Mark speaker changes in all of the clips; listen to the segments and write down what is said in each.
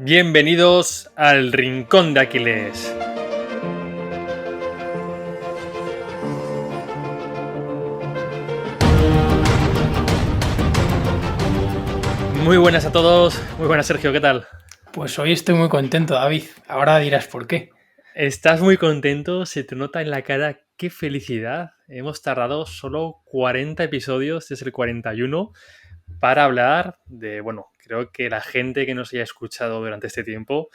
Speaker 1: Bienvenidos al Rincón de Aquiles. Muy buenas a todos, muy buenas Sergio, ¿qué tal?
Speaker 2: Pues hoy estoy muy contento, David. Ahora dirás por qué.
Speaker 1: Estás muy contento, se te nota en la cara, qué felicidad. Hemos tardado solo 40 episodios, desde el 41, para hablar de, creo que la gente que nos haya escuchado durante este tiempo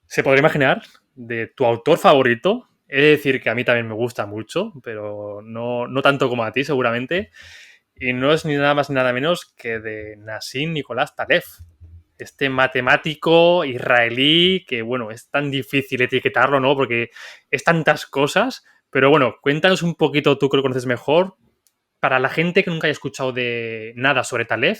Speaker 1: se podrá imaginar de tu autor favorito. He de decir que a mí también me gusta mucho, pero no tanto como a ti seguramente. Y no es ni nada más ni nada menos que de Nassim Nicolás Taleb, este matemático israelí que, es tan difícil etiquetarlo, ¿no? Porque es tantas cosas. Pero bueno, cuéntanos un poquito, tú que lo conoces mejor, para la gente que nunca haya escuchado de nada sobre Taleb,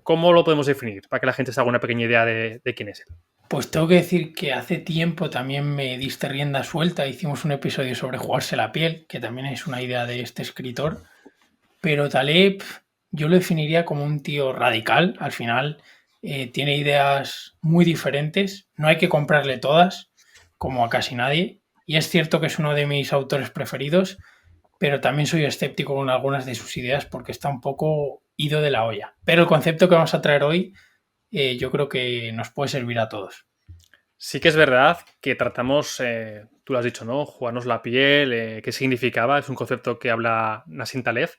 Speaker 1: ¿cómo lo podemos definir? Para que la gente se haga una pequeña idea de quién es él.
Speaker 2: Pues tengo que decir que hace tiempo también me diste rienda suelta. Hicimos un episodio sobre jugarse la piel, que también es una idea de este escritor. Pero Taleb yo lo definiría como un tío radical. Al final tiene ideas muy diferentes. No hay que comprarle todas, como a casi nadie. Y es cierto que es uno de mis autores preferidos, pero también soy escéptico con algunas de sus ideas porque está un poco ido de la olla. Pero el concepto que vamos a traer hoy yo creo que nos puede servir a todos.
Speaker 1: Sí que es verdad que tratamos, tú lo has dicho, ¿no? Jugarnos la piel, qué significaba, es un concepto que habla Nassim Taleb,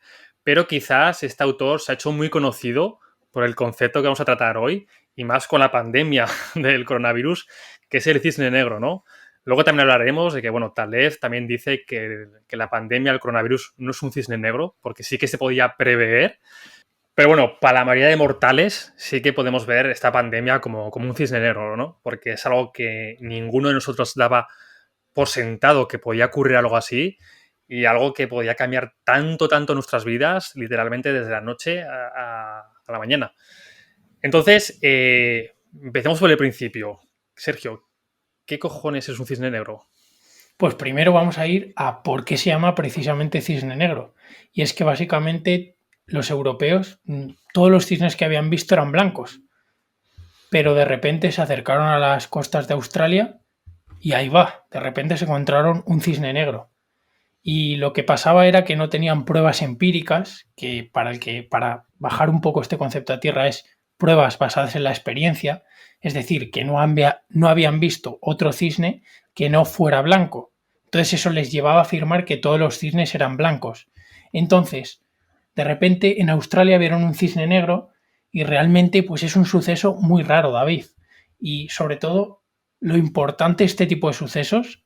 Speaker 1: pero quizás este autor se ha hecho muy conocido por el concepto que vamos a tratar hoy, y más con la pandemia del coronavirus, que es el cisne negro, ¿no? Luego también hablaremos de que, Taleb también dice que la pandemia, el coronavirus, no es un cisne negro, porque sí que se podía prever. Pero bueno, para la mayoría de mortales sí que podemos ver esta pandemia como un cisne negro, ¿no? Porque es algo que ninguno de nosotros daba por sentado que podía ocurrir algo así, y algo que podía cambiar tanto nuestras vidas, literalmente desde la noche a la mañana. Entonces, empecemos por el principio. Sergio, ¿qué cojones es un cisne negro?
Speaker 2: Pues primero vamos a ir a por qué se llama precisamente cisne negro. Y es que básicamente los europeos, todos los cisnes que habían visto eran blancos, pero de repente se acercaron a las costas de Australia y ahí va, de repente se encontraron un cisne negro. Y lo que pasaba era que no tenían pruebas empíricas, que para bajar un poco este concepto a tierra es pruebas basadas en la experiencia, es decir, que no habían visto otro cisne que no fuera blanco. Entonces eso les llevaba a afirmar que todos los cisnes eran blancos. Entonces, de repente en Australia vieron un cisne negro y realmente pues es un suceso muy raro, David. Y sobre todo, lo importante de este tipo de sucesos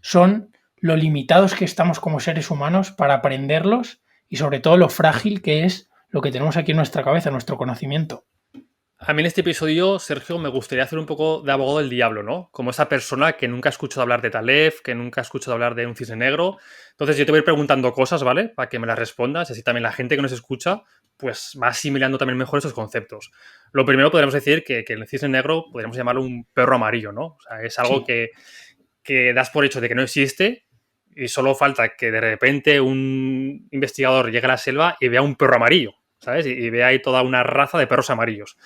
Speaker 2: son lo limitados que estamos como seres humanos para aprenderlos y sobre todo lo frágil que es lo que tenemos aquí en nuestra cabeza, nuestro conocimiento.
Speaker 1: A mí en este episodio, Sergio, me gustaría hacer un poco de abogado del diablo, ¿no? Como esa persona que nunca ha escuchado hablar de Taleb, que nunca ha escuchado hablar de un cisne negro. Entonces yo te voy a ir preguntando cosas, ¿vale? Para que me las respondas, y así también la gente que nos escucha pues va asimilando también mejor esos conceptos. Lo primero podríamos decir que el cisne negro podríamos llamarlo un perro amarillo, ¿no? O sea, es algo
Speaker 2: Sí,
Speaker 1: que das por hecho de que no existe, y solo falta que de repente un investigador llegue a la selva y vea un perro amarillo, ¿sabes? Y vea ahí toda una raza de perros amarillos.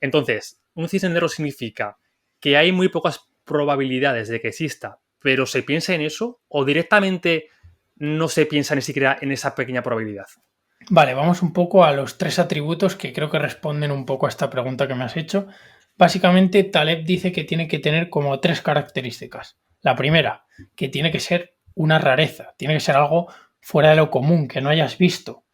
Speaker 1: Entonces, un cisne negro significa que hay muy pocas probabilidades de que exista, pero se piensa en eso, o directamente no se piensa ni siquiera en esa pequeña probabilidad.
Speaker 2: vale, vamos un poco a los tres atributos que creo que responden un poco a esta pregunta que me has hecho. Básicamente, Taleb dice que tiene que tener como tres características. La primera, que tiene que ser una rareza, tiene que ser algo fuera de lo común, que no hayas visto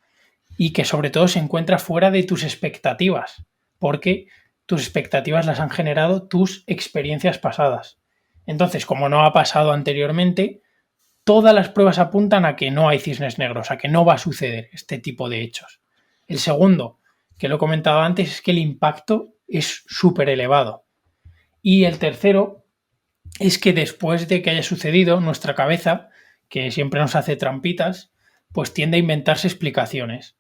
Speaker 2: y que sobre todo se encuentra fuera de tus expectativas, porque tus expectativas las han generado tus experiencias pasadas. Entonces, como no ha pasado anteriormente, todas las pruebas apuntan a que no hay cisnes negros, a que no va a suceder este tipo de hechos. El segundo, que lo he comentado antes, es que el impacto es súper elevado. Y el tercero es que después de que haya sucedido, nuestra cabeza, que siempre nos hace trampitas, pues tiende a inventarse explicaciones,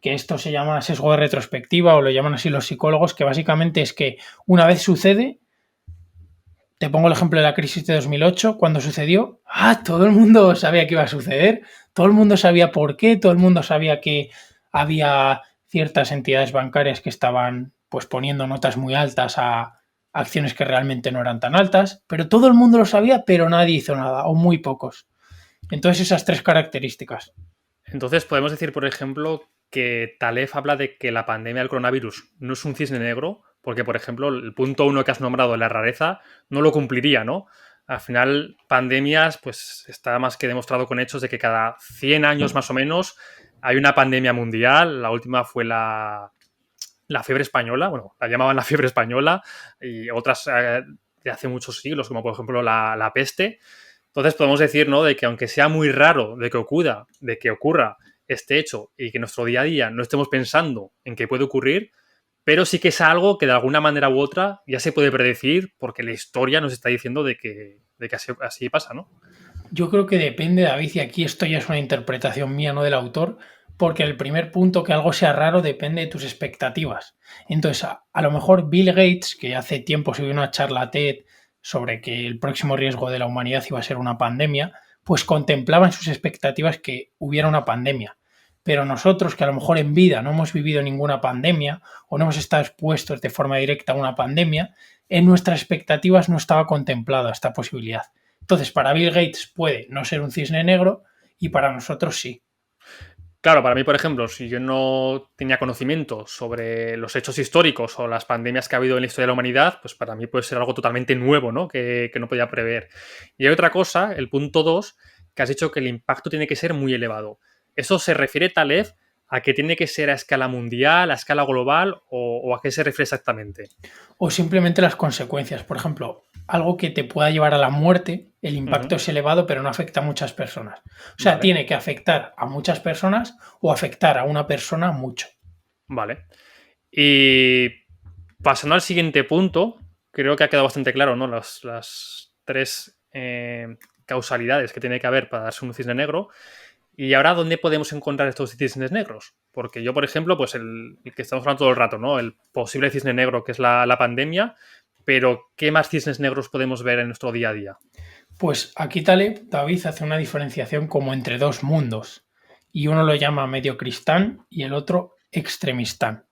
Speaker 2: que esto se llama sesgo de retrospectiva o lo llaman así los psicólogos, que básicamente es que una vez sucede, te pongo el ejemplo de la crisis de 2008, cuando sucedió, todo el mundo sabía que iba a suceder, todo el mundo sabía por qué, todo el mundo sabía que había ciertas entidades bancarias que estaban pues poniendo notas muy altas acciones que realmente no eran tan altas, pero todo el mundo lo sabía, pero nadie hizo nada, o muy pocos. Entonces esas tres características.
Speaker 1: Entonces, podemos decir, por ejemplo, que Taleb habla de que la pandemia del coronavirus no es un cisne negro, porque, por ejemplo, el punto uno que has nombrado, la rareza, no lo cumpliría, ¿no? Al final, pandemias, pues está más que demostrado con hechos de que cada 100 años más o menos hay una pandemia mundial. La última fue la fiebre española, bueno, la llamaban la fiebre española, y otras de hace muchos siglos, como por ejemplo la peste. Entonces podemos decir, ¿no?, de que aunque sea muy raro de que ocurra este hecho y que en nuestro día a día no estemos pensando en que puede ocurrir, pero sí que es algo que de alguna manera u otra ya se puede predecir porque la historia nos está diciendo de que así pasa, ¿no?
Speaker 2: Yo creo que depende, David, y aquí esto ya es una interpretación mía, no del autor, porque el primer punto, que algo sea raro, depende de tus expectativas. Entonces, a lo mejor Bill Gates, que hace tiempo subió una charla TED sobre que el próximo riesgo de la humanidad iba a ser una pandemia, pues contemplaba en sus expectativas que hubiera una pandemia. Pero nosotros, que a lo mejor en vida no hemos vivido ninguna pandemia o no hemos estado expuestos de forma directa a una pandemia, en nuestras expectativas no estaba contemplada esta posibilidad. Entonces, para Bill Gates puede no ser un cisne negro y para nosotros sí.
Speaker 1: Claro, para mí, por ejemplo, si yo no tenía conocimiento sobre los hechos históricos o las pandemias que ha habido en la historia de la humanidad, pues para mí puede ser algo totalmente nuevo, ¿no? Que no podía prever. Y hay otra cosa, el punto 2, que has dicho que el impacto tiene que ser muy elevado. ¿Eso se refiere, Taleb, a que tiene que ser a escala mundial, a escala global o a qué se refiere exactamente?
Speaker 2: O simplemente las consecuencias. Por ejemplo, algo que te pueda llevar a la muerte, el impacto
Speaker 1: Ujú.
Speaker 2: es elevado, pero no afecta a muchas personas. O sea,
Speaker 1: Vale,
Speaker 2: tiene que afectar a muchas personas o afectar a una persona mucho.
Speaker 1: vale. Y pasando al siguiente punto, creo que ha quedado bastante claro, ¿no? Las tres causalidades que tiene que haber para darse un cisne negro. Y ahora, ¿dónde podemos encontrar estos cisnes negros? Porque yo, por ejemplo, pues el que estamos hablando todo el rato, ¿no? El posible cisne negro que es la pandemia, pero ¿qué más cisnes negros podemos ver en nuestro día a día?
Speaker 2: Pues aquí Taleb, David, hace una diferenciación como entre dos mundos. Y uno lo llama mediocristán y el otro extremistán.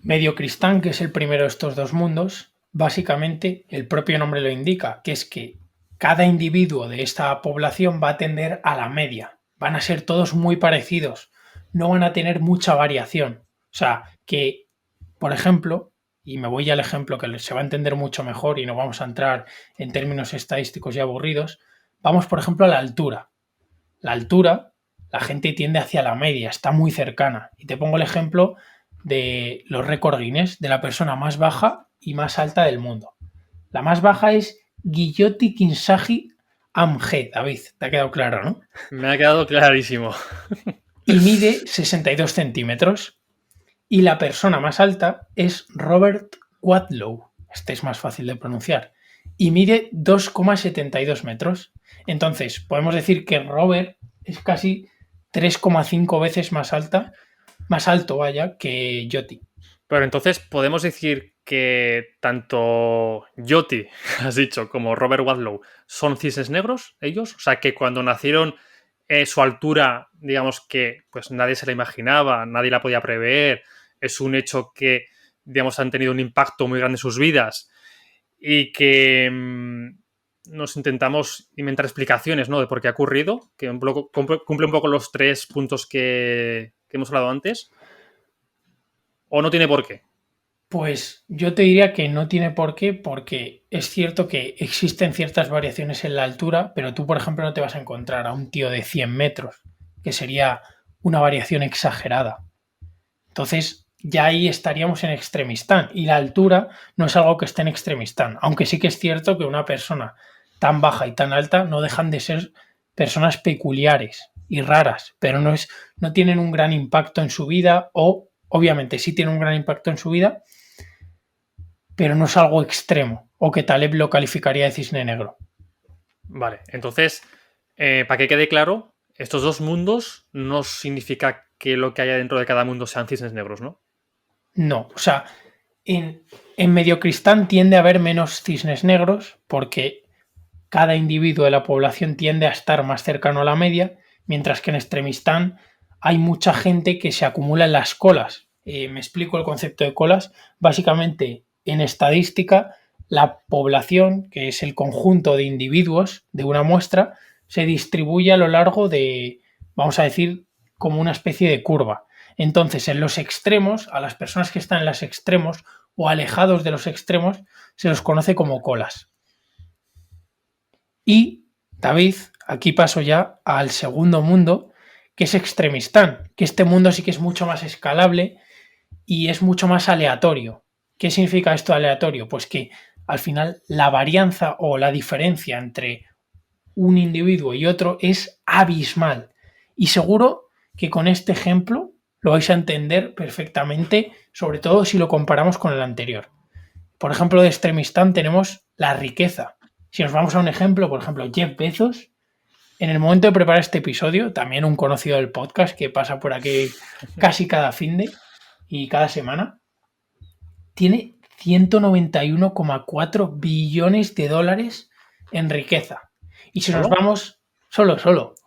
Speaker 2: Mediocristán, que es el primero de estos dos mundos, básicamente el propio nombre lo indica, que es que cada individuo de esta población va a tender a la media. Van a ser todos muy parecidos, no van a tener mucha variación. O sea, que, por ejemplo, y me voy al ejemplo que se va a entender mucho mejor y no vamos a entrar en términos estadísticos y aburridos, vamos, por ejemplo, a la altura. La altura, la gente tiende hacia la media, está muy cercana. Y te pongo el ejemplo de los récord Guinness, de la persona más baja y más alta del mundo. La más baja es Guilloti Kinsagi Amge, David, te ha quedado claro, ¿no?
Speaker 1: Me ha quedado clarísimo.
Speaker 2: Y mide 62 centímetros. Y la persona más alta es Robert Wadlow, este es más fácil de pronunciar, y mide 2,72 metros. Entonces, podemos decir que Robert es casi 3,5 veces más alto, vaya, que Yoti.
Speaker 1: Pero entonces podemos decir que tanto Yoti, has dicho, como Robert Wadlow son cisnes negros, ellos. O sea, que cuando nacieron su altura, digamos que pues nadie se la imaginaba, nadie la podía prever. Es un hecho que, digamos, han tenido un impacto muy grande en sus vidas y que nos intentamos inventar explicaciones, ¿no?, de por qué ha ocurrido, que cumple un poco los tres puntos que hemos hablado antes, o no tiene por qué.
Speaker 2: Pues yo te diría que no tiene por qué, porque es cierto que existen ciertas variaciones en la altura, pero tú, por ejemplo, no te vas a encontrar a un tío de 100 metros, que sería una variación exagerada. Entonces, ya ahí estaríamos en extremistán. Y la altura no es algo que esté en extremistán. Aunque sí que es cierto que una persona tan baja y tan alta no dejan de ser personas peculiares y raras, pero no tienen un gran impacto en su vida o, obviamente, sí tienen un gran impacto en su vida, pero no es algo extremo o que Taleb lo calificaría de cisne negro.
Speaker 1: Vale, entonces, para que quede claro, estos dos mundos no significa que lo que haya dentro de cada mundo sean cisnes negros, ¿no?
Speaker 2: No, o sea, en Mediocristán tiende a haber menos cisnes negros porque cada individuo de la población tiende a estar más cercano a la media, mientras que en Extremistán hay mucha gente que se acumula en las colas. Me explico el concepto de colas. Básicamente, en estadística, la población, que es el conjunto de individuos de una muestra, se distribuye a lo largo de, vamos a decir, como una especie de curva. Entonces, en los extremos, a las personas que están en los extremos o alejados de los extremos, se los conoce como colas. Y, David, aquí paso ya al segundo mundo, que es Extremistán, que este mundo sí que es mucho más escalable y es mucho más aleatorio. ¿Qué significa esto aleatorio? Pues que al final la varianza o la diferencia entre un individuo y otro es abismal. Y seguro que con este ejemplo lo vais a entender perfectamente, sobre todo si lo comparamos con el anterior. Por ejemplo, de Extremistán tenemos la riqueza. Si nos vamos a un ejemplo, por ejemplo, Jeff Bezos, en el momento de preparar este episodio, también un conocido del podcast que pasa por aquí casi cada finde y cada semana, tiene 191,4 billones de dólares en riqueza. Y si nos
Speaker 1: ¿Solo?
Speaker 2: vamos, solo, o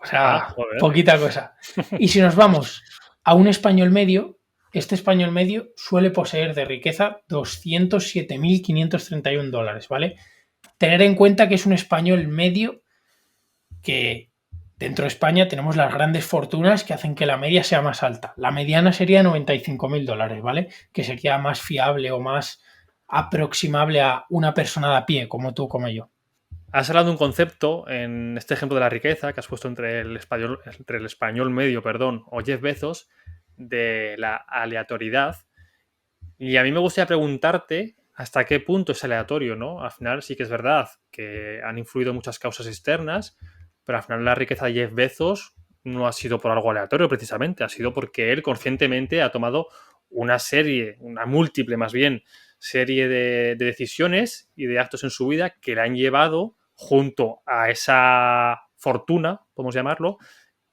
Speaker 2: sea,
Speaker 1: Joder.
Speaker 2: poquita cosa. Y si nos vamos a un español medio, este español medio suele poseer de riqueza 207.531 dólares, ¿vale? Tener en cuenta que es un español medio que dentro de España tenemos las grandes fortunas que hacen que la media sea más alta. La mediana sería 95.000 dólares, ¿vale? Que sería más fiable o más aproximable a una persona de a pie, como tú, como yo.
Speaker 1: Has hablado de un concepto en este ejemplo de la riqueza que has puesto entre el español medio, perdón, o Jeff Bezos, de la aleatoriedad. Y a mí me gustaría preguntarte hasta qué punto es aleatorio, ¿no? Al final sí que es verdad que han influido muchas causas externas, pero al final la riqueza de Jeff Bezos no ha sido por algo aleatorio precisamente, ha sido porque él conscientemente ha tomado una múltiple más bien, serie de decisiones y de actos en su vida que le han llevado junto a esa fortuna, podemos llamarlo,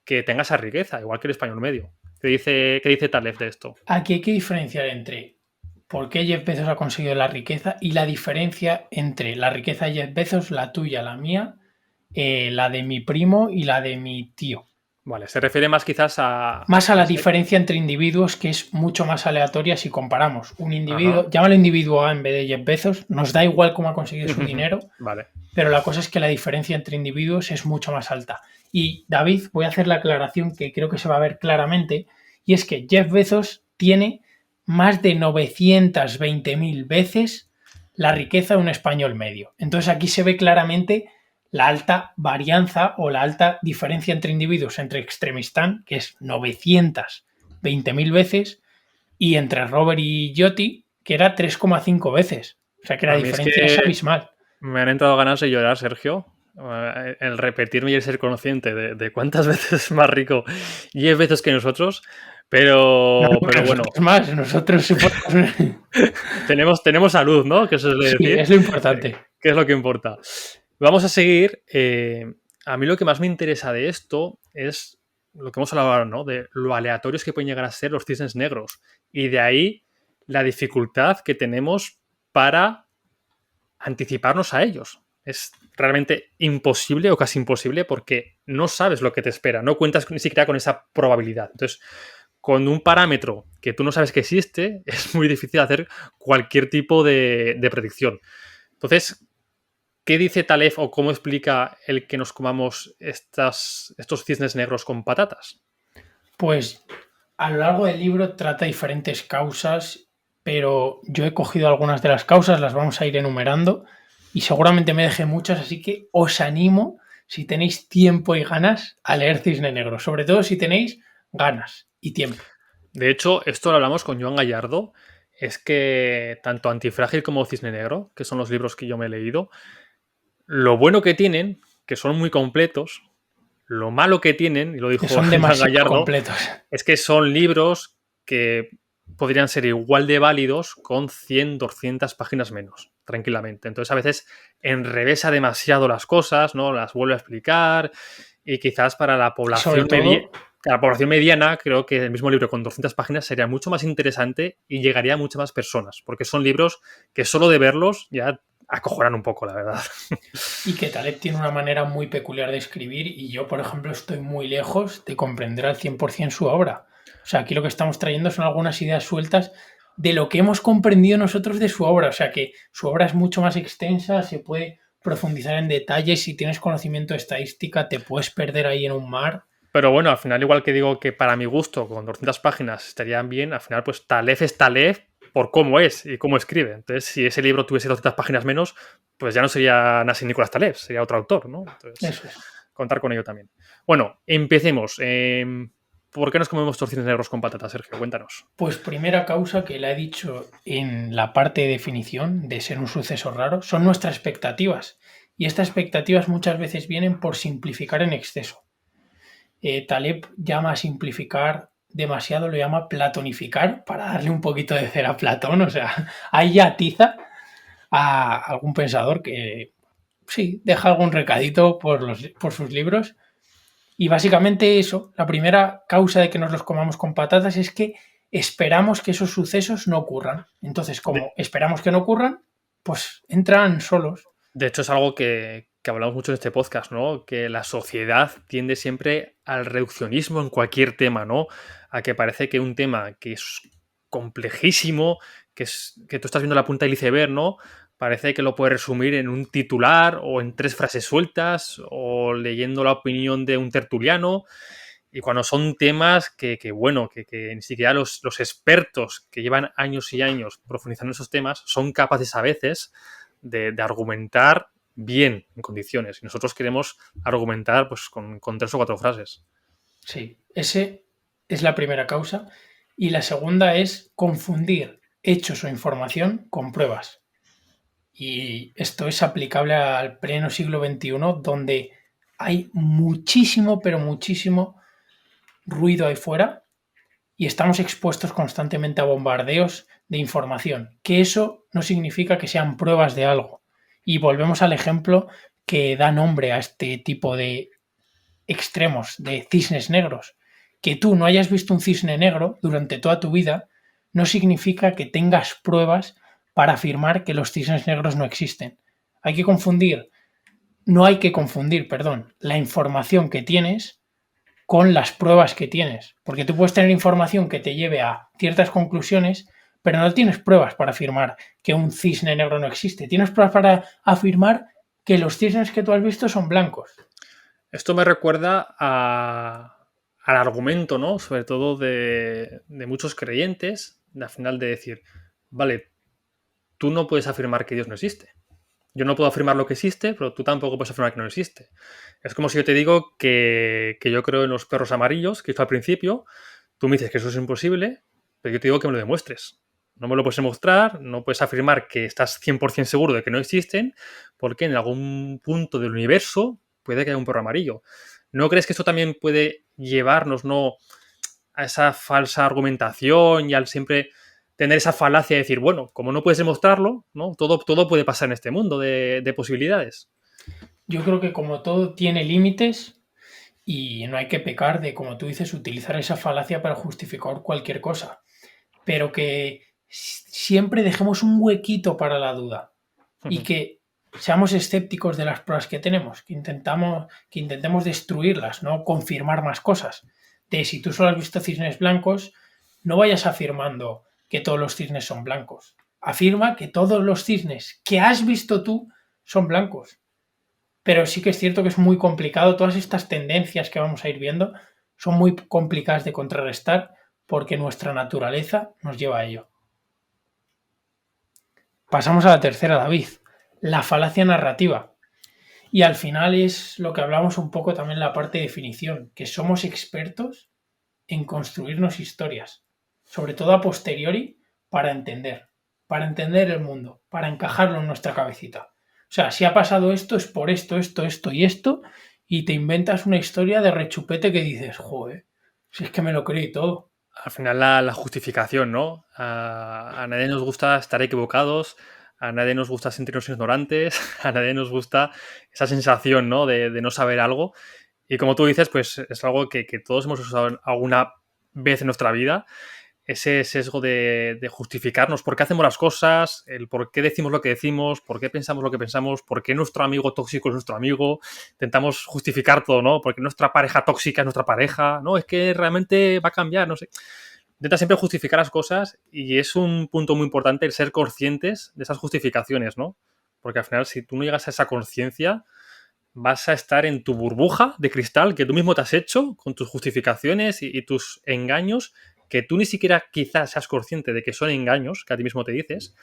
Speaker 1: que tenga esa riqueza, igual que el español medio. Qué dice Taleb de esto?
Speaker 2: Aquí hay que diferenciar entre por qué Jeff Bezos ha conseguido la riqueza y la diferencia entre la riqueza de Jeff Bezos, la tuya, la mía, la de mi primo y la de mi tío.
Speaker 1: Vale, se refiere más quizás a...
Speaker 2: Más a la diferencia entre individuos, que es mucho más aleatoria si comparamos. Un individuo,
Speaker 1: Ajá.
Speaker 2: llámalo individuo A en vez de Jeff Bezos, nos da igual cómo ha conseguido su dinero,
Speaker 1: Vale.
Speaker 2: pero la cosa es que la diferencia entre individuos es mucho más alta. Y David, voy a hacer la aclaración que creo que se va a ver claramente, y es que Jeff Bezos tiene más de 920.000 veces la riqueza de un español medio. Entonces aquí se ve claramente la alta varianza o la alta diferencia entre individuos entre Extremistán, que es 920.000 veces, y entre Robert y Yoti, que era 3,5 veces. O sea que la
Speaker 1: A mí es
Speaker 2: diferencia es
Speaker 1: que
Speaker 2: abismal.
Speaker 1: me han entrado ganas de llorar, Sergio. El repetirme y el ser consciente de cuántas veces es más rico 10 veces que nosotros.
Speaker 2: No,
Speaker 1: Pero bueno,
Speaker 2: más, nosotros
Speaker 1: tenemos salud, ¿no? Que eso es de
Speaker 2: sí,
Speaker 1: decir,
Speaker 2: es lo importante.
Speaker 1: que es lo que importa. Vamos a seguir. A mí lo que más me interesa de esto es lo que hemos hablado ahora, ¿no? De lo aleatorios que pueden llegar a ser los cisnes negros. Y de ahí la dificultad que tenemos para anticiparnos a ellos. Es realmente imposible o casi imposible porque no sabes lo que te espera, no cuentas ni siquiera con esa probabilidad. Entonces, con un parámetro que tú no sabes que existe, es muy difícil hacer cualquier tipo de predicción. Entonces, ¿qué dice Taleb o cómo explica el que nos comamos estos cisnes negros con patatas?
Speaker 2: Pues a lo largo del libro trata diferentes causas, pero yo he cogido algunas de las causas, las vamos a ir enumerando y seguramente me deje muchas, así que os animo, si tenéis tiempo y ganas, a leer Cisne Negro, sobre todo si tenéis ganas y tiempo.
Speaker 1: De hecho, esto lo hablamos con Joan Gallardo, es que tanto Antifrágil como Cisne Negro, que son los libros que yo me he leído, lo bueno que tienen, que son muy completos, lo malo que tienen, y lo dijo
Speaker 2: Que son
Speaker 1: Joan
Speaker 2: demasiado
Speaker 1: Gallardo,
Speaker 2: completos.
Speaker 1: es que son libros que podrían ser igual de válidos con 100, 200 páginas menos, tranquilamente. Entonces a veces enrevesa demasiado las cosas, ¿no? Las vuelve a explicar y quizás para la población, la población mediana creo que el mismo libro con 200 páginas sería mucho más interesante y llegaría a muchas más personas, porque son libros que solo de verlos ya acojonan un poco, la verdad.
Speaker 2: Y que Taleb tiene una manera muy peculiar de escribir y yo, por ejemplo, estoy muy lejos de comprender al 100% su obra. O sea, aquí lo que estamos trayendo son algunas ideas sueltas de lo que hemos comprendido nosotros de su obra. O sea que su obra es mucho más extensa, se puede profundizar en detalles. Si tienes conocimiento de estadística, te puedes perder ahí en un mar.
Speaker 1: Pero bueno, al final, igual que digo que para mi gusto, con 200 páginas estarían bien, al final, pues Taleb es Taleb por cómo es y cómo escribe. Entonces, si ese libro tuviese 200 páginas menos, pues ya no sería Nassim Nicolás Taleb, sería otro autor, ¿no? Entonces,
Speaker 2: Eso es.
Speaker 1: contar con ello también. Bueno, empecemos. ¿Por qué nos comemos torcidos negros con patatas, Sergio? Cuéntanos.
Speaker 2: Pues primera causa que la he dicho en la parte de definición de ser un suceso raro son nuestras expectativas. Y estas expectativas muchas veces vienen por simplificar en exceso. Taleb llama a simplificar demasiado, lo llama platonificar, para darle un poquito de cera a Platón. O sea, ahí ya atiza a algún pensador que sí, deja algún recadito por sus libros. Y básicamente eso, la primera causa de que nos los comamos con patatas es que esperamos que esos sucesos no ocurran. Entonces, como esperamos que no ocurran, pues entran solos.
Speaker 1: De hecho, es algo que hablamos mucho en este podcast, ¿no? Que la sociedad tiende siempre al reduccionismo en cualquier tema, ¿no? A que parece que un tema que es complejísimo, que tú estás viendo la punta del iceberg, ¿no? Parece que lo puedes resumir en un titular o en 3 frases sueltas o leyendo la opinión de un tertuliano. Y cuando son temas que ni siquiera los expertos que llevan años y años profundizando en esos temas son capaces a veces de argumentar bien en condiciones. Y nosotros queremos argumentar pues con 3 o 4 frases.
Speaker 2: Sí, ese es la primera causa. Y la segunda es confundir hechos o información con pruebas. Y esto es aplicable al pleno siglo XXI, donde hay muchísimo, pero muchísimo ruido ahí fuera y estamos expuestos constantemente a bombardeos de información, que eso no significa que sean pruebas de algo. Y volvemos al ejemplo que da nombre a este tipo de extremos, de cisnes negros. Que tú no hayas visto un cisne negro durante toda tu vida no significa que tengas pruebas para afirmar que los cisnes negros no existen. No hay que confundir, perdón, la información que tienes con las pruebas que tienes. Porque tú puedes tener información que te lleve a ciertas conclusiones, pero no tienes pruebas para afirmar que un cisne negro no existe. Tienes pruebas para afirmar que los cisnes que tú has visto son blancos.
Speaker 1: Esto me recuerda al argumento, ¿no? Sobre todo de muchos creyentes, al final de decir, vale, tú no puedes afirmar que Dios no existe. Yo no puedo afirmar lo que existe, pero tú tampoco puedes afirmar que no existe. Es como si yo te digo que yo creo en los perros amarillos, que hizo al principio, tú me dices que eso es imposible, pero yo te digo que me lo demuestres. No me lo puedes demostrar, no puedes afirmar que estás 100% seguro de que no existen, porque en algún punto del universo puede que haya un perro amarillo. ¿No crees que esto también puede llevarnos, no, a esa falsa argumentación y al siempre tener esa falacia de decir, bueno, como no puedes demostrarlo, ¿no? Todo puede pasar en este mundo de posibilidades?
Speaker 2: Yo creo que como todo tiene límites y no hay que pecar de, como tú dices, utilizar esa falacia para justificar cualquier cosa, pero que siempre dejemos un huequito para la duda y que seamos escépticos de las pruebas que tenemos, que intentemos destruirlas, no confirmar más cosas. De si tú solo has visto cisnes blancos, no vayas afirmando que todos los cisnes son blancos. Afirma que todos los cisnes que has visto tú son blancos. Pero sí que es cierto que es muy complicado. Todas estas tendencias que vamos a ir viendo son muy complicadas de contrarrestar porque nuestra naturaleza nos lleva a ello. Pasamos a la tercera, David, la falacia narrativa. Y al final es lo que hablamos un poco también en la parte de definición, que somos expertos en construirnos historias, sobre todo a posteriori, para entender el mundo, para encajarlo en nuestra cabecita. O sea, si ha pasado esto es por esto, esto y esto, y te inventas una historia de rechupete que dices, joder, si es que me lo creí todo.
Speaker 1: Al final la justificación, ¿no? A nadie nos gusta estar equivocados, a nadie nos gusta sentirnos ignorantes, a nadie nos gusta esa sensación, ¿no? De no saber algo. Y como tú dices, pues es algo que todos hemos usado alguna vez en nuestra vida, ese sesgo de justificarnos por qué hacemos las cosas, el por qué decimos lo que decimos, por qué pensamos lo que pensamos, por qué nuestro amigo tóxico es nuestro amigo. Intentamos justificar todo, ¿no? Porque nuestra pareja tóxica es nuestra pareja, no, es que realmente va a cambiar, no sé. intenta siempre justificar las cosas y es un punto muy importante el ser conscientes de esas justificaciones, ¿no? Porque al final, si tú no llegas a esa conciencia, vas a estar en tu burbuja de cristal que tú mismo te has hecho con tus justificaciones y tus engaños, que tú ni siquiera quizás seas consciente de que son engaños que a ti mismo te dices,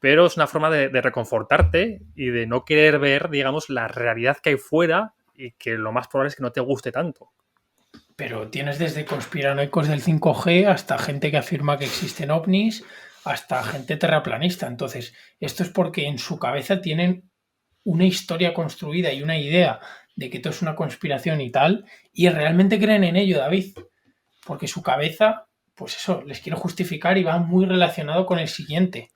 Speaker 1: pero es una forma de reconfortarte y de no querer ver, digamos, la realidad que hay fuera y que lo más probable es que no te guste tanto.
Speaker 2: Pero tienes desde conspiranoicos del 5G hasta gente que afirma que existen ovnis, hasta gente terraplanista. Entonces, esto es porque en su cabeza tienen una historia construida y una idea de que todo es una conspiración y tal, y realmente creen en ello, David. Porque su cabeza, pues eso, les quiero justificar y va muy relacionado con el siguiente,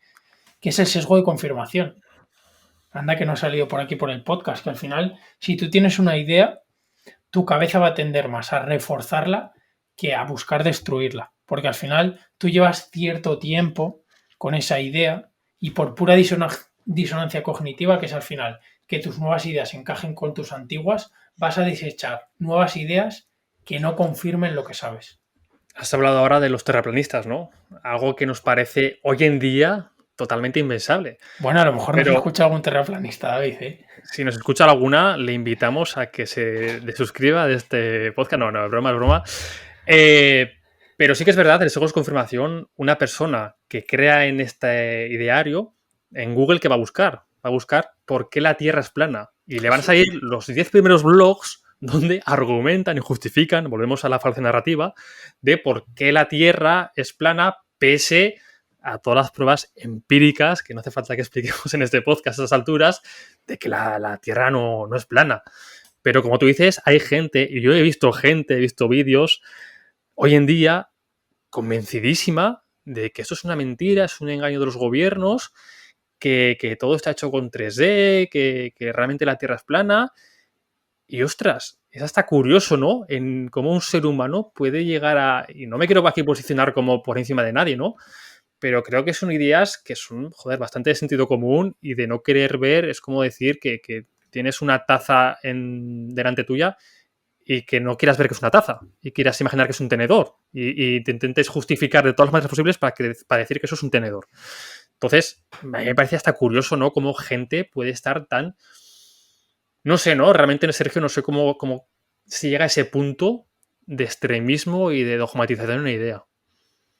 Speaker 2: que es el sesgo de confirmación. Anda que no ha salido por aquí por el podcast, que al final, si tú tienes una idea, tu cabeza va a tender más a reforzarla que a buscar destruirla. Porque al final tú llevas cierto tiempo con esa idea y por pura disonancia cognitiva, que es al final que tus nuevas ideas encajen con tus antiguas, vas a desechar nuevas ideas que no confirmen lo que sabes.
Speaker 1: Has hablado ahora de los terraplanistas, ¿no? Algo que nos parece hoy en día totalmente impensable.
Speaker 2: Bueno, a lo mejor nos
Speaker 1: Pero
Speaker 2: escucha algún terraplanista, David, ¿eh?
Speaker 1: si nos escucha alguna, le invitamos a que se desuscriba de este podcast. No, no, es broma, es broma. Pero sí que es verdad, el sesgo de confirmación, una persona que crea en este ideario, en Google, ¿qué va a buscar? Va a buscar por qué la Tierra es plana. Y le van a salir los 10 primeros blogs donde argumentan y justifican, volvemos a la falsa narrativa, de por qué la Tierra es plana pese a todas las pruebas empíricas, que no hace falta que expliquemos en este podcast a estas alturas, de que la Tierra no es plana. Pero como tú dices, hay gente, y yo he visto gente, he visto vídeos, hoy en día convencidísima de que esto es una mentira, es un engaño de los gobiernos, que todo está hecho con 3D, que realmente la Tierra es plana. Y ostras, es hasta curioso, ¿no? En cómo un ser humano puede llegar a... Y no me quiero aquí posicionar como por encima de nadie, ¿no? Pero creo que son ideas que son, joder, bastante de sentido común y de no querer ver, es como decir que tienes una taza delante tuya y que no quieras ver que es una taza y quieras imaginar que es un tenedor y te intentes justificar de todas las maneras posibles para decir que eso es un tenedor. Entonces, a mí me parece hasta curioso, ¿no? Cómo gente puede estar tan... No sé, ¿no? Realmente, Sergio, no sé cómo se llega a ese punto de extremismo y de dogmatización de una idea.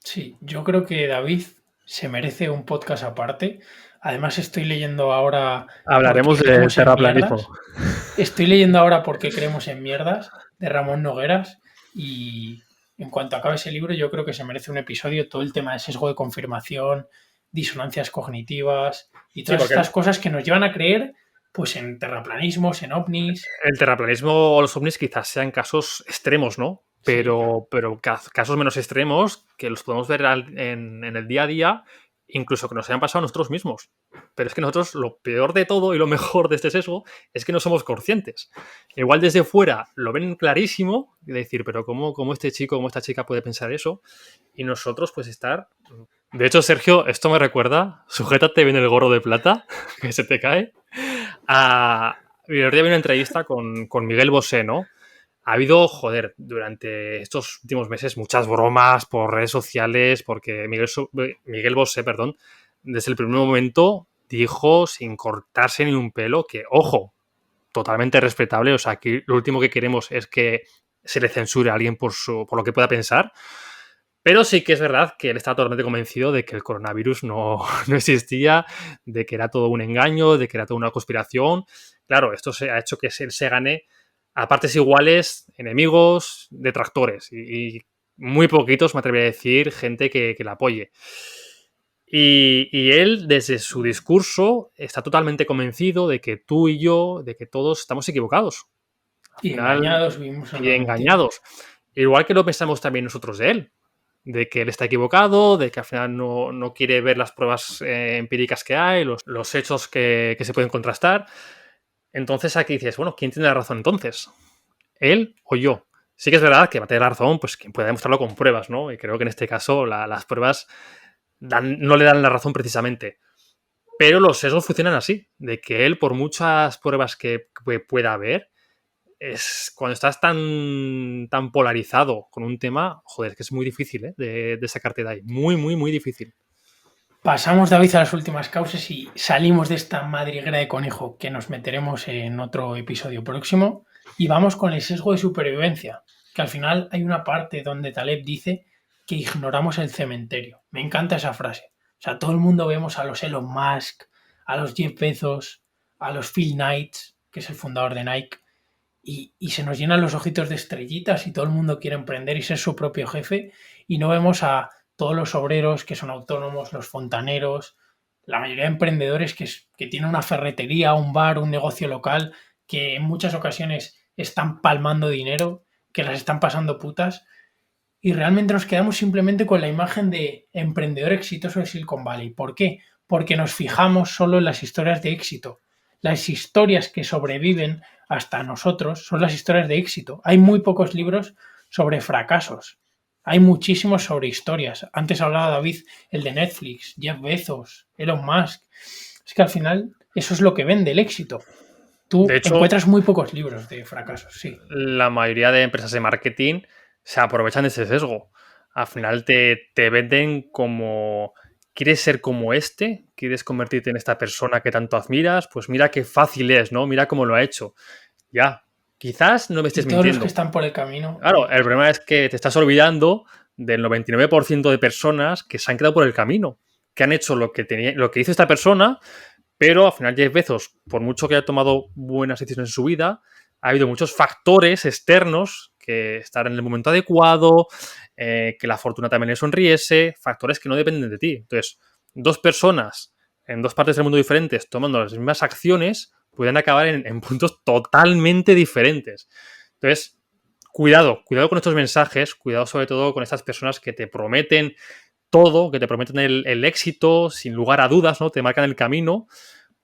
Speaker 2: Sí, yo creo que David se merece un podcast aparte. Además, estoy leyendo ahora porque
Speaker 1: Hablaremos del
Speaker 2: creemos en
Speaker 1: terraplanismo.
Speaker 2: mierdas. Estoy leyendo ahora porque creemos en mierdas de Ramón Nogueras y en cuanto acabe ese libro yo creo que se merece un episodio todo el tema de sesgo de confirmación, disonancias cognitivas y
Speaker 1: Sí,
Speaker 2: todas
Speaker 1: porque
Speaker 2: estas cosas que nos llevan a creer pues en terraplanismos, en ovnis.
Speaker 1: el terraplanismo o los ovnis quizás sean casos extremos, ¿no?
Speaker 2: Sí,
Speaker 1: Pero casos menos extremos que los podemos ver en el día a día, incluso que nos hayan pasado a nosotros mismos. Pero es que nosotros lo peor de todo y lo mejor de este sesgo es que no somos conscientes. Igual desde fuera lo ven clarísimo y decir, pero ¿cómo este chico, cómo esta chica puede pensar eso? Y nosotros pues estar... De hecho, Sergio, esto me recuerda, sujétate bien el gorro de plata, que se te cae, el otro día vi una entrevista con Miguel Bosé, ¿no? Ha habido, joder, durante estos últimos meses muchas bromas por redes sociales, porque Miguel Bosé, perdón, desde el primer momento dijo, sin cortarse ni un pelo, que, ojo, totalmente respetable, o sea, aquí lo último que queremos es que se le censure a alguien por lo que pueda pensar, pero sí que es verdad que él está totalmente convencido de que el coronavirus no existía, de que era todo un engaño, de que era toda una conspiración. Claro, esto ha hecho que él se gane a partes iguales enemigos, detractores y muy poquitos, me atrevería a decir, gente que la apoye. Y él, desde su discurso, está totalmente convencido de que tú y yo, de que todos estamos equivocados. Al
Speaker 2: y
Speaker 1: final,
Speaker 2: engañados vivimos en
Speaker 1: y
Speaker 2: una mentira.
Speaker 1: engañados. Igual que lo pensamos también nosotros de él, de que él está equivocado, de que al final no quiere ver las pruebas empíricas que hay, los hechos que se pueden contrastar. Entonces aquí dices, bueno, ¿quién tiene la razón entonces? ¿Él o yo? Sí que es verdad que va a tener la razón, pues quien pueda demostrarlo con pruebas, ¿no? Y creo que en este caso las pruebas no le dan la razón precisamente. Pero los sesgos funcionan así, de que él, por muchas pruebas que pueda haber, es cuando estás tan polarizado con un tema, joder, es que es muy difícil, de sacarte de ahí. Muy, muy, muy difícil.
Speaker 2: Pasamos, David, a las últimas causas y salimos de esta madriguera de conejo que nos meteremos en otro episodio próximo y vamos con el sesgo de supervivencia, que al final hay una parte donde Taleb dice que ignoramos el cementerio. Me encanta esa frase. O sea, todo el mundo vemos a los Elon Musk, a los Jeff Bezos, a los Phil Knight, que es el fundador de Nike, y se nos llenan los ojitos de estrellitas y todo el mundo quiere emprender y ser su propio jefe y no vemos a todos los obreros que son autónomos, los fontaneros, la mayoría de emprendedores que tienen una ferretería, un bar, un negocio local, que en muchas ocasiones están palmando dinero, que las están pasando putas y realmente nos quedamos simplemente con la imagen de emprendedor exitoso de Silicon Valley. ¿Por qué? Porque nos fijamos solo en las historias de éxito. Las historias que sobreviven hasta nosotros son las historias de éxito. Hay muy pocos libros sobre fracasos. Hay muchísimos sobre historias. Antes hablaba David, el de Netflix, Jeff Bezos, Elon Musk. Es que al final eso es lo que vende el éxito. Tú
Speaker 1: De hecho,
Speaker 2: encuentras muy pocos libros de fracasos, sí.
Speaker 1: la mayoría de empresas de marketing se aprovechan de ese sesgo. Al final te venden como... ¿Quieres ser como este? ¿Quieres convertirte en esta persona que tanto admiras? Pues mira qué fácil es, ¿no? Mira cómo lo ha hecho. Ya, quizás no me
Speaker 2: Y
Speaker 1: estés
Speaker 2: todos los que
Speaker 1: mintiendo.
Speaker 2: están por el camino.
Speaker 1: Claro, el problema es que te estás olvidando del 99% de personas que se han quedado por el camino, que han hecho lo que hizo esta persona, pero al final Jeff Bezos, por mucho que haya tomado buenas decisiones en su vida, ha habido muchos factores externos que estar en el momento adecuado, que la fortuna también le sonriese, factores que no dependen de ti. Entonces, dos personas en dos partes del mundo diferentes tomando las mismas acciones pueden acabar en puntos totalmente diferentes. Entonces, cuidado con estos mensajes, cuidado sobre todo con estas personas que te prometen todo, que te prometen el éxito sin lugar a dudas, ¿no? Te marcan el camino,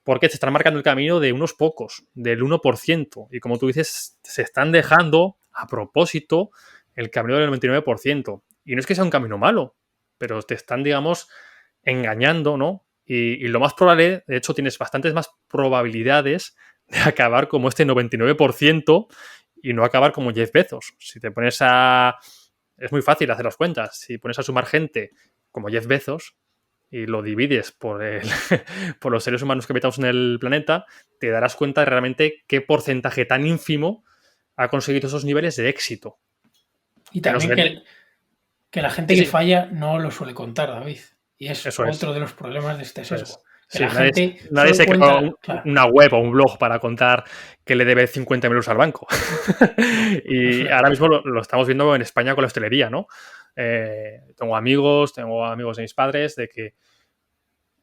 Speaker 1: porque te están marcando el camino de unos pocos, del 1%. Y como tú dices, se están dejando a propósito el camino del 99%. Y no es que sea un camino malo, pero te están, digamos, engañando, ¿no? Y lo más probable, de hecho, tienes bastantes más probabilidades de acabar como este 99% y no acabar como Jeff Bezos. Si te pones a... Es muy fácil hacer las cuentas. Si pones a sumar gente como Jeff Bezos y lo divides por los seres humanos que habitamos en el planeta, te darás cuenta de realmente qué porcentaje tan ínfimo ha conseguido esos niveles de éxito.
Speaker 2: Y
Speaker 1: Que nos
Speaker 2: también
Speaker 1: vende.
Speaker 2: que la gente
Speaker 1: Sí,
Speaker 2: que
Speaker 1: sí,
Speaker 2: falla no lo suele contar, David. Y es
Speaker 1: eso es.
Speaker 2: otro de los problemas de este
Speaker 1: Eso
Speaker 2: sesgo.
Speaker 1: es.
Speaker 2: Que
Speaker 1: Sí,
Speaker 2: la
Speaker 1: nadie,
Speaker 2: gente
Speaker 1: nadie
Speaker 2: solo
Speaker 1: se creó
Speaker 2: cuenta, claro,
Speaker 1: una web o un blog para contar que le debe 50.000 euros al banco.
Speaker 2: no, no
Speaker 1: Y
Speaker 2: suele
Speaker 1: ahora
Speaker 2: pasar.
Speaker 1: mismo lo estamos viendo en España con la hostelería, ¿no? Tengo amigos de mis padres de que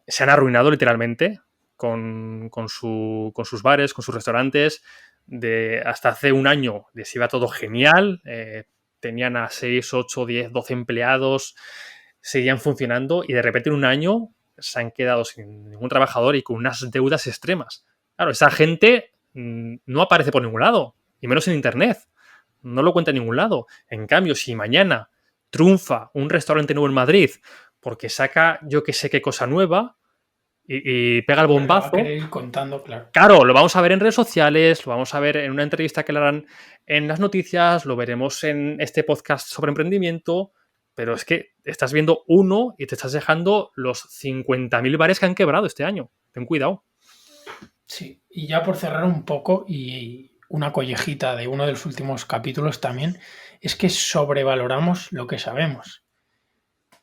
Speaker 1: se han arruinado literalmente con sus bares, con sus restaurantes. Hasta hace un año les iba todo genial. Tenían a 6, 8, 10, 12 empleados, seguían funcionando y de repente en un año se han quedado sin ningún trabajador y con unas deudas extremas. Claro, esa gente no aparece por ningún lado, y menos en internet. No lo cuenta en ningún lado. En cambio, si mañana triunfa un restaurante nuevo en Madrid porque saca yo que sé qué cosa nueva y pega el
Speaker 2: Pues lo va a
Speaker 1: bombazo,
Speaker 2: querer ir contando, claro.
Speaker 1: claro, lo vamos a ver en redes sociales, lo vamos a ver en una entrevista que le harán en las noticias, lo veremos en este podcast sobre emprendimiento, pero es que estás viendo uno y te estás dejando los 50.000 bares que han quebrado este año. Ten cuidado.
Speaker 2: Sí, y ya por cerrar un poco y una collejita de uno de los últimos capítulos también, es que sobrevaloramos lo que sabemos.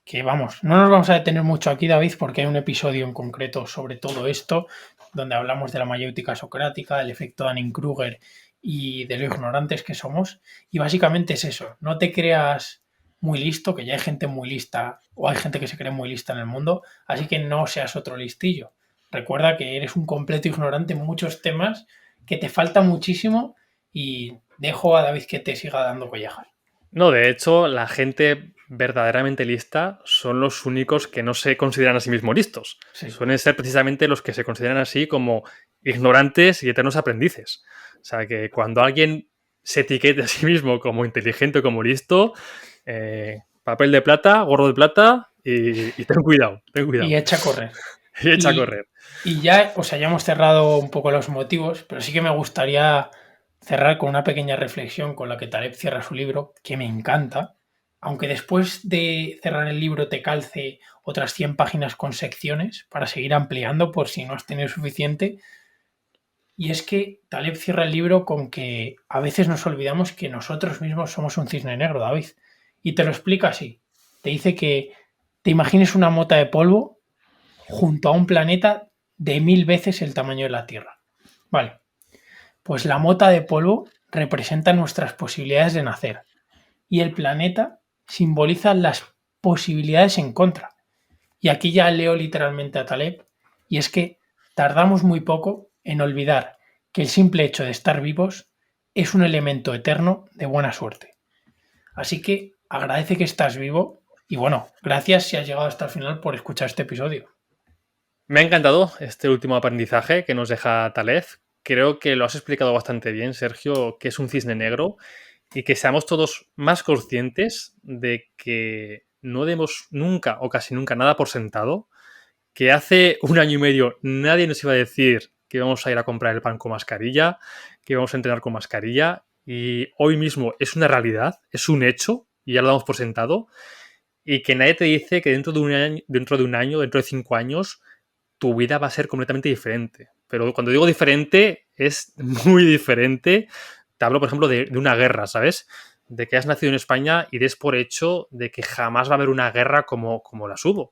Speaker 2: Que vamos, no nos vamos a detener mucho aquí, David, porque hay un episodio en concreto sobre todo esto, donde hablamos de la mayéutica socrática, el efecto Dunning-Kruger y de lo ignorantes que somos. Y básicamente es eso, no te creas muy listo, que ya hay gente muy lista o hay gente que se cree muy lista en el mundo, así que no seas otro listillo. Recuerda que eres un completo ignorante en muchos temas, que te falta muchísimo y dejo a David que te siga dando collejas.
Speaker 1: No, de hecho, la gente verdaderamente lista son los únicos que no se consideran a sí mismos listos.
Speaker 2: Sí.
Speaker 1: Suelen ser precisamente los que se consideran así como ignorantes y eternos aprendices. O sea, que cuando alguien se etiquete a sí mismo como inteligente o como listo, papel de plata, gorro de plata y ten cuidado, ten
Speaker 2: Y
Speaker 1: cuidado.
Speaker 2: echa a correr.
Speaker 1: Y echa a
Speaker 2: Y,
Speaker 1: correr.
Speaker 2: y ya, o sea, ya hemos cerrado un poco los motivos, pero sí que me gustaría cerrar con una pequeña reflexión con la que Taleb cierra su libro, que me encanta, aunque después de cerrar el libro te calce otras 100 páginas con secciones para seguir ampliando por si no has tenido suficiente. Y es que Taleb cierra el libro con que a veces nos olvidamos que nosotros mismos somos un cisne negro, David. Y te lo explica así. Te dice que te imagines una mota de polvo junto a un planeta de 1000 veces el tamaño de la Tierra. Vale, pues la mota de polvo representa nuestras posibilidades de nacer y el planeta simboliza las posibilidades en contra. Y aquí ya leo literalmente a Taleb, y es que tardamos muy poco en olvidar que el simple hecho de estar vivos es un elemento eterno de buena suerte. Así que agradece que estás vivo y bueno, gracias si has llegado hasta el final por escuchar este episodio.
Speaker 1: Me ha encantado este último aprendizaje que nos deja Taleb. Creo que lo has explicado bastante bien, Sergio, que es un cisne negro y que seamos todos más conscientes de que no demos nunca o casi nunca nada por sentado, que hace un año y medio nadie nos iba a decir que íbamos a ir a comprar el pan con mascarilla, que íbamos a entrenar con mascarilla, y hoy mismo es una realidad, es un hecho, y ya lo damos por sentado, y que nadie te dice que dentro de un año, dentro de 5 años, tu vida va a ser completamente diferente. Pero cuando digo diferente, es muy diferente. Te hablo, por ejemplo, de una guerra, ¿sabes? De que has nacido en España y des por hecho de que jamás va a haber una guerra como las hubo.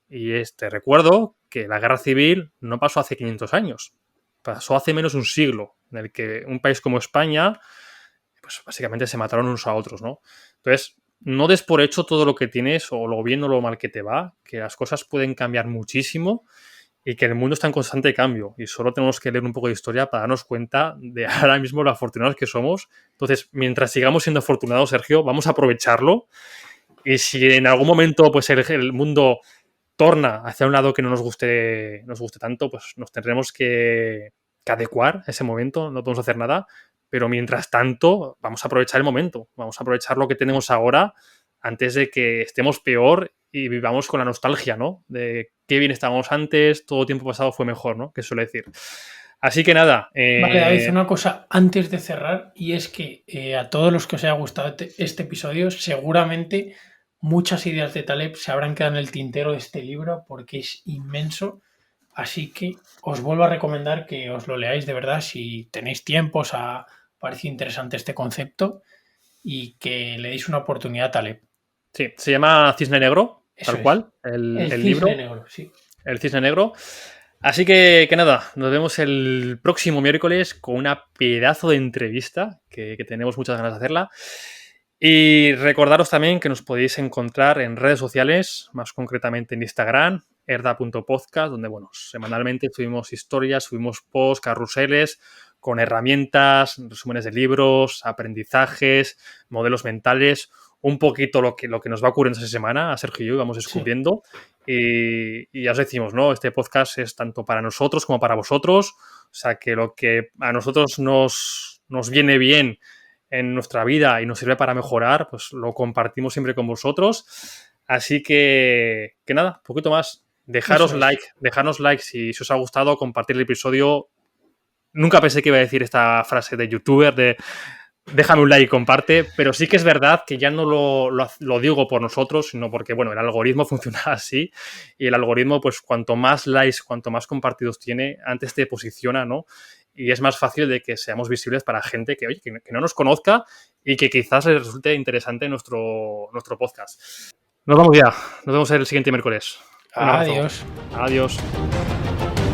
Speaker 1: Y te recuerdo que la guerra civil no pasó hace 500 años, pasó hace menos de un siglo, en el que un país como España, pues básicamente se mataron unos a otros, ¿no? Entonces, no des por hecho todo lo que tienes o lo bien o lo mal que te va, que las cosas pueden cambiar muchísimo y que el mundo está en constante cambio y solo tenemos que leer un poco de historia para darnos cuenta de ahora mismo lo afortunados que somos. Entonces, mientras sigamos siendo afortunados, Sergio, vamos a aprovecharlo y si en algún momento pues el mundo torna hacia un lado que no nos guste tanto, pues nos tendremos que adecuar a ese momento, no podemos hacer nada, pero mientras tanto vamos a aprovechar el momento, vamos a aprovechar lo que tenemos ahora antes de que estemos peor y vivamos con la nostalgia, ¿no? De qué bien estábamos antes, todo tiempo pasado fue mejor, ¿no? Que suele decir. Así que nada.
Speaker 2: Vale, David, una cosa antes de cerrar, y es que a todos los que os haya gustado este episodio, seguramente muchas ideas de Taleb se habrán quedado en el tintero de este libro porque es inmenso. Así que os vuelvo a recomendar que os lo leáis de verdad si tenéis tiempo, os ha parecido interesante este concepto y que le deis una oportunidad a Taleb.
Speaker 1: Sí, se llama Cisne Negro,
Speaker 2: Eso
Speaker 1: tal
Speaker 2: es.
Speaker 1: cual,
Speaker 2: El
Speaker 1: el libro.
Speaker 2: cisne negro, sí.
Speaker 1: El Cisne Negro. Así que nada, nos vemos el próximo miércoles con una pedazo de entrevista que tenemos muchas ganas de hacerla. Y recordaros también que nos podéis encontrar en redes sociales, más concretamente en Instagram, erda.podcast, donde bueno, semanalmente subimos historias, subimos posts, carruseles, con herramientas, resúmenes de libros, aprendizajes, modelos mentales, un poquito lo que nos va ocurriendo esa semana, a Sergio y yo vamos descubriendo. Sí. Y ya os decimos, ¿no? Este podcast es tanto para nosotros como para vosotros. O sea, que lo que a nosotros nos viene bien en nuestra vida y nos sirve para mejorar, pues lo compartimos siempre con vosotros. Así que nada, un poquito más. Dejarnos like si os ha gustado, compartir el episodio. Nunca pensé que iba a decir esta frase de youtuber de déjame un like y comparte, pero sí que es verdad que ya no lo digo por nosotros, sino porque, bueno, el algoritmo funciona así y el algoritmo, pues cuanto más likes, cuanto más compartidos tiene, antes te posiciona, ¿no? Y es más fácil de que seamos visibles para gente que, oye, que no nos conozca y que quizás les resulte interesante nuestro podcast. Nos vamos ya. Nos vemos el siguiente miércoles. Un abrazo.
Speaker 2: Adiós.
Speaker 1: Adiós.